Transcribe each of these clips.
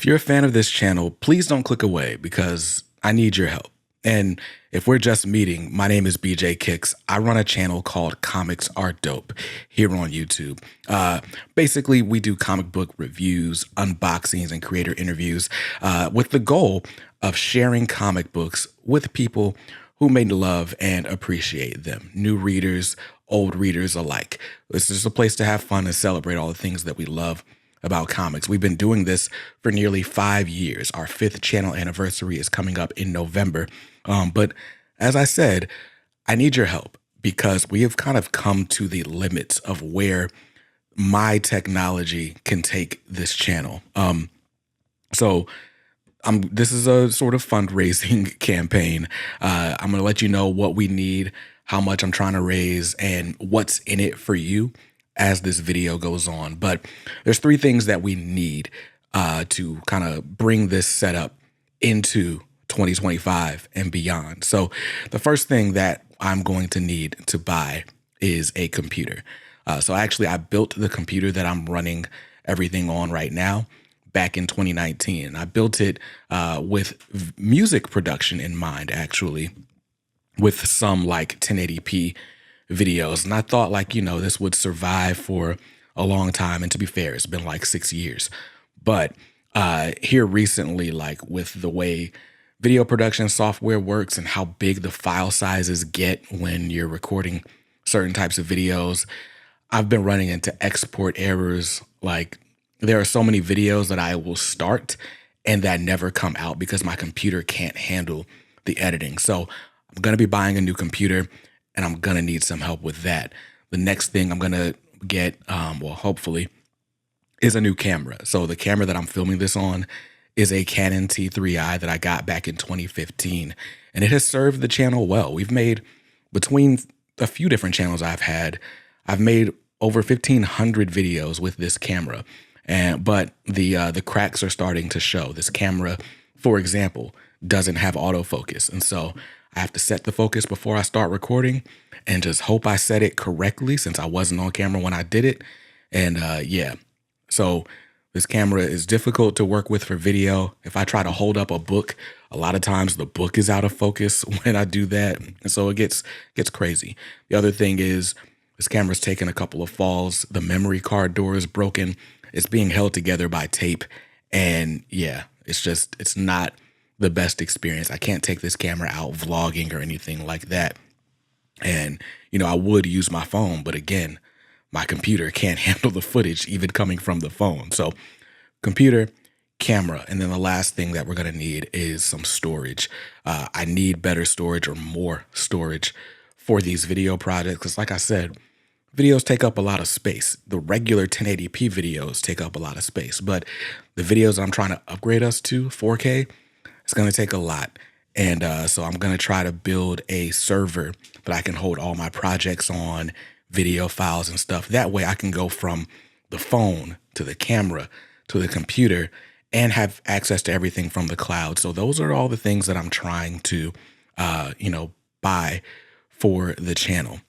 If you're a fan of this channel, please don't click away because I need your help. And if we're just meeting, my name is BJ Kicks. I run a channel called Comics Are Dope here on YouTube. Basically, we do comic book reviews, unboxings, and creator interviews with the goal of sharing comic books with people who may love and appreciate them. New readers, old readers alike. This is a place to have fun and celebrate all the things that we love about comics. We've been doing this for nearly 5 years. Our 5th channel anniversary is coming up in November. But as I said, I need your help because we have kind of come to the limits of where my technology can take this channel. This is a sort of fundraising campaign. I'm going to let you know what we need, how much I'm trying to raise, and what's in it for you as this video goes on. But there's 3 things that we need to kind of bring this setup into 2025 and beyond. So the first thing that I'm going to need to buy is a computer. So actually, I built the computer that I'm running everything on right now back in 2019. I built it with music production in mind, actually, with some like 1080p videos. And I thought this would survive for a long time. And to be fair, it's been like 6 years. But here recently, like with the way video production software works and how big the file sizes get when you're recording certain types of videos, I've been running into export errors. Like there are so many videos that I will start and that never come out because my computer can't handle the editing. So I'm going to be buying a new computer and I'm going to need some help with that. The next thing I'm going to get, hopefully, is a new camera. So the camera that I'm filming this on is a Canon T3i that I got back in 2015. And it has served the channel well. We've made, between a few different channels I've made over 1,500 videos with this camera. But the cracks are starting to show. This camera, for example, doesn't have autofocus. And so I have to set the focus before I start recording and just hope I set it correctly since I wasn't on camera when I did it. And so this camera is difficult to work with for video. If I try to hold up a book, a lot of times the book is out of focus when I do that. And so it gets crazy. The other thing is this camera's taken a couple of falls. The memory card door is broken. It's being held together by tape. And yeah, it's not the best experience. I can't take this camera out vlogging or anything like that. And, I would use my phone, but again, my computer can't handle the footage even coming from the phone. So computer, camera, and then the last thing that we're going to need is some storage. I need better storage or more storage for these video projects because like I said, videos take up a lot of space. The regular 1080p videos take up a lot of space, but the videos I'm trying to upgrade us to 4K, it's going to take a lot. And so I'm going to try to build a server that I can hold all my projects on, video files and stuff. That way I can go from the phone to the camera to the computer and have access to everything from the cloud. So those are all the things that I'm trying to, buy for the channel.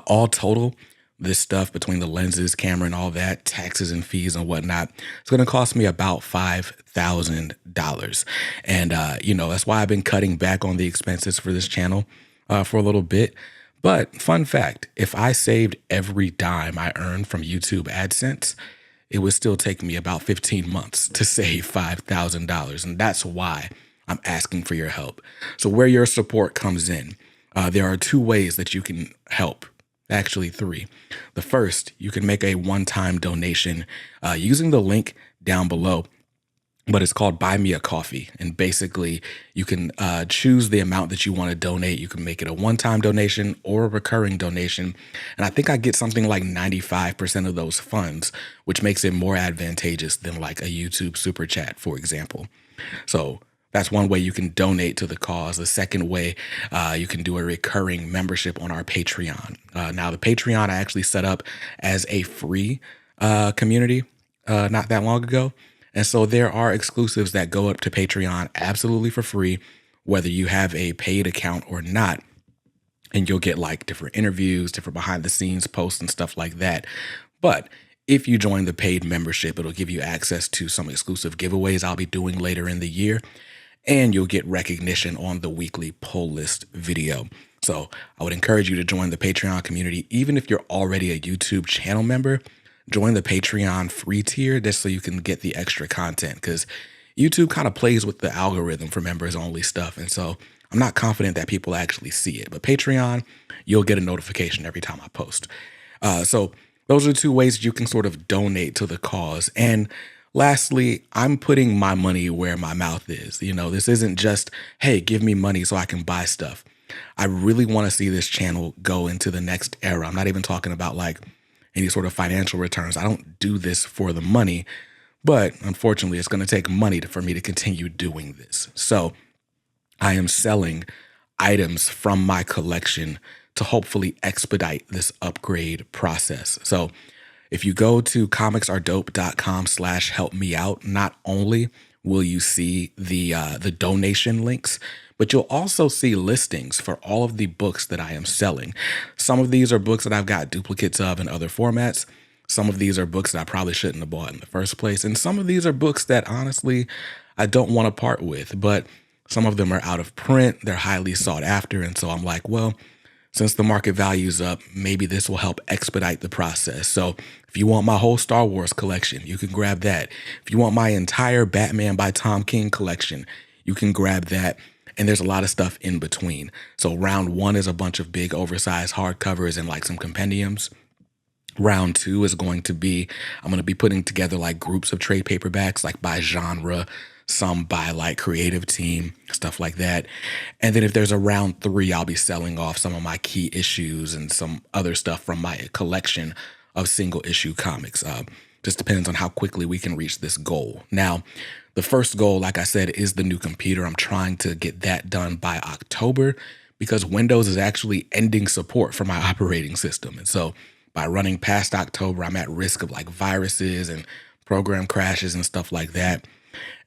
All total, this stuff between the lenses, camera, and all that, taxes and fees and whatnot, it's going to cost me about $5,000. And, that's why I've been cutting back on the expenses for this channel for a little bit. But fun fact, if I saved every dime I earned from YouTube AdSense, it would still take me about 15 months to save $5,000. And that's why I'm asking for your help. So where your support comes in, there are 2 ways that you can help. Actually 3. The first, you can make a one-time donation using the link down below, but it's called Buy Me a Coffee. And basically you can choose the amount that you want to donate. You can make it a one-time donation or a recurring donation. And I think I get something like 95% of those funds, which makes it more advantageous than like a YouTube super chat, for example. So that's one way you can donate to the cause. The second way, you can do a recurring membership on our Patreon. Now, the Patreon I actually set up as a free community not that long ago. And so there are exclusives that go up to Patreon absolutely for free, whether you have a paid account or not. And you'll get like different interviews, different behind the scenes posts and stuff like that. But If you join the paid membership, it'll give you access to some exclusive giveaways I'll be doing later in the year, and you'll get recognition on the weekly pull list video. So I would encourage you to join the Patreon community. Even if you're already a YouTube channel member, join the Patreon free tier just so you can get the extra content, because YouTube kind of plays with the algorithm for members only stuff. And so I'm not confident that people actually see it, but Patreon, you'll get a notification every time I post. So those are 2 ways you can sort of donate to the cause. And lastly, I'm putting my money where my mouth is. You know, this isn't just, hey, give me money so I can buy stuff. I really want to see this channel go into the next era. I'm not even talking about like any sort of financial returns. I don't do this for the money, but unfortunately, it's going to take money for me to continue doing this. So I am selling items from my collection to hopefully expedite this upgrade process. So if you go to comicsaredope.com/helpmeout, not only will you see the donation links, but you'll also see listings for all of the books that I am selling. Some of these are books that I've got duplicates of in other formats. Some of these are books that I probably shouldn't have bought in the first place. And some of these are books that honestly, I don't want to part with, but some of them are out of print. They're highly sought after. And so I'm like, well, since the market value's up, maybe this will help expedite the process. So if you want my whole Star Wars collection, you can grab that. If you want my entire Batman by Tom King collection, you can grab that. And there's a lot of stuff in between. So round 1 is a bunch of big oversized hardcovers and like some compendiums. Round 2 is going to be, I'm going to be putting together like groups of trade paperbacks, like by genre, some by like creative team, stuff like that. And then if there's a round 3, I'll be selling off some of my key issues and some other stuff from my collection of single issue comics. Just depends on how quickly we can reach this goal. Now, the first goal, like I said, is the new computer. I'm trying to get that done by October because Windows is actually ending support for my operating system. And so by running past October, I'm at risk of like viruses and program crashes and stuff like that.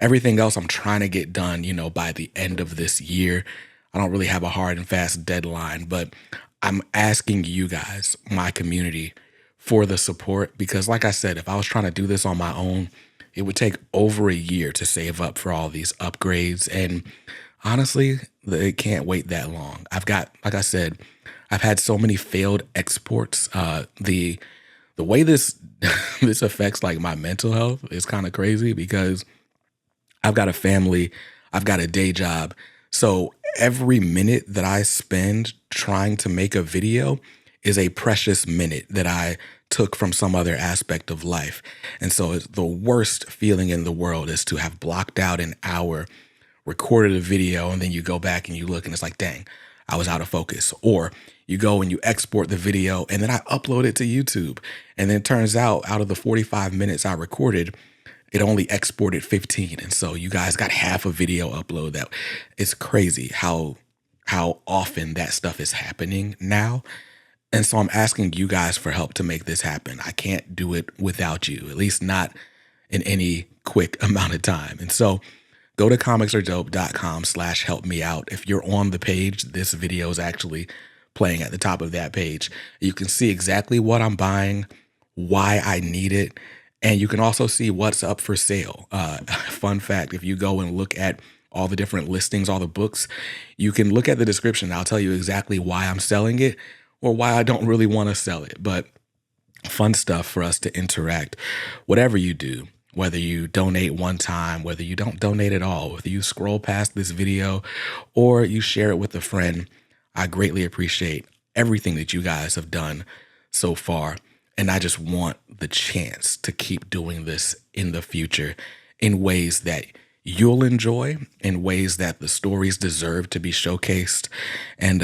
Everything else I'm trying to get done, you know, by the end of this year. I don't really have a hard and fast deadline, but I'm asking you guys, my community, for the support because like I said, if I was trying to do this on my own, it would take over a year to save up for all these upgrades. And honestly, it can't wait that long. I've got, like I said, I've had so many failed exports. The way this this affects like my mental health is kind of crazy because I've got a family, I've got a day job. So every minute that I spend trying to make a video is a precious minute that I took from some other aspect of life. And so it's the worst feeling in the world is to have blocked out an hour, recorded a video, and then you go back and you look and it's like, dang, I was out of focus. Or you go and you export the video and then I upload it to YouTube. And then it turns out of the 45 minutes I recorded, it only exported 15. And so you guys got half a video upload. That it's crazy how often that stuff is happening now. And so I'm asking you guys for help to make this happen. I can't do it without you, at least not in any quick amount of time. And so go to comicsaredope.com/helpmeout. If you're on the page, this video is actually playing at the top of that page. You can see exactly what I'm buying, why I need it, and you can also see what's up for sale. Fun fact, if you go and look at all the different listings, all the books, you can look at the description. I'll tell you exactly why I'm selling it or why I don't really want to sell it. But fun stuff for us to interact. Whatever you do, whether you donate one time, whether you don't donate at all, whether you scroll past this video or you share it with a friend, I greatly appreciate everything that you guys have done so far. And I just want the chance to keep doing this in the future in ways that you'll enjoy, in ways that the stories deserve to be showcased. And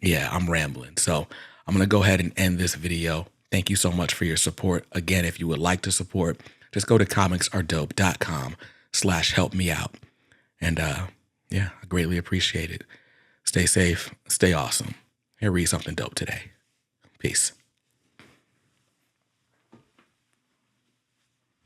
yeah, I'm rambling. So I'm going to go ahead and end this video. Thank you so much for your support. Again, if you would like to support, just go to comicsaredope.com/helpmeout. And yeah, I greatly appreciate it. Stay safe, stay awesome. Here, read something dope today. Peace.